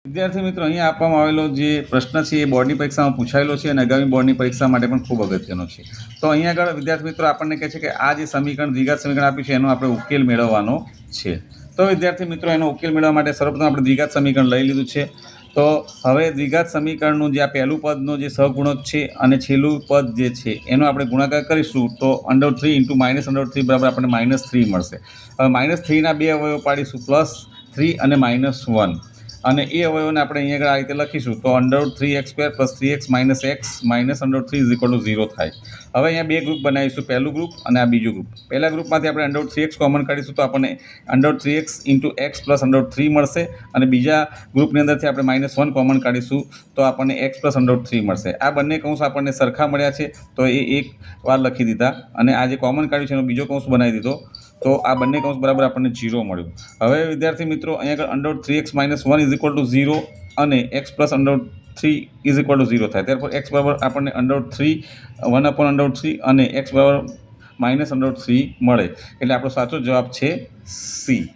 વિદ્યાર્થી મિત્રો, અહીંયા આપવામાં આવેલો જે પ્રશ્ન છે એ બોર્ડની પરીક્ષામાં પૂછાયેલો છે અને આગામી બોર્ડની પરીક્ષા માટે પણ ખૂબ અગત્યનો છે. તો અહીંયા આગળ વિદ્યાર્થી મિત્રો આપણને કહે છે કે આ જે સમીકરણ દ્વિઘાત સમીકરણ આપ્યું છે એનો આપણે ઉકેલ મેળવવાનો છે. તો વિદ્યાર્થી મિત્રો, એનો ઉકેલ મેળવવા માટે સર્વપ્રથમ આપણે દ્વિઘાત સમીકરણ લઈ લીધું છે. તો હવે દ્વિઘાત સમીકરણનું જે આ પહેલું પદનો જે સહગુણક છે અને છેલ્લું પદ જે છે એનો આપણે ગુણાકાર કરીશું તો √3 × -√3 બરાબર આપણને -3 મળશે. હવે -3ના બે અવયવો પાડીશું, +3 અને -1, અને એ અવયવોને આપણે અહીંયા આગળ આ રીતે લખીશું તો √3x² + 3x - x -√3 = 0 થાય. હવે અહીંયા બે ગ્રુપ બનાવીશું, પહેલું ગ્રુપ અને આ બીજું ગ્રુપ. પહેલા ગ્રુપમાંથી આપણે √3x કોમન કાઢીશું તો આપણને √3x × x + √3 મળશે, અને બીજા ગ્રુપની અંદરથી આપણે -1 કોમન કાઢીશું તો આપણને x + √3 મળશે. આ બંને કૌંસ આપણને સરખા મળ્યા છે તો એ એક વાર લખી દીધા, અને આ જે કોમન કાઢ્યું છે એનો બીજો કૌંસ બનાવી દીધો તો આ બંને કૌંસ બરાબર આપણને 0 મળ્યું. હવે વિદ્યાર્થી મિત્રો, અહીંયા આગળ √3x - 1 = 0 અને x + √3 = 0 થાય. ત્યારબાદ x બરાબર આપણને √3 1/√3 અને x બરાબર -√3 મળે. એટલે આપણો સાચો જવાબ છે C.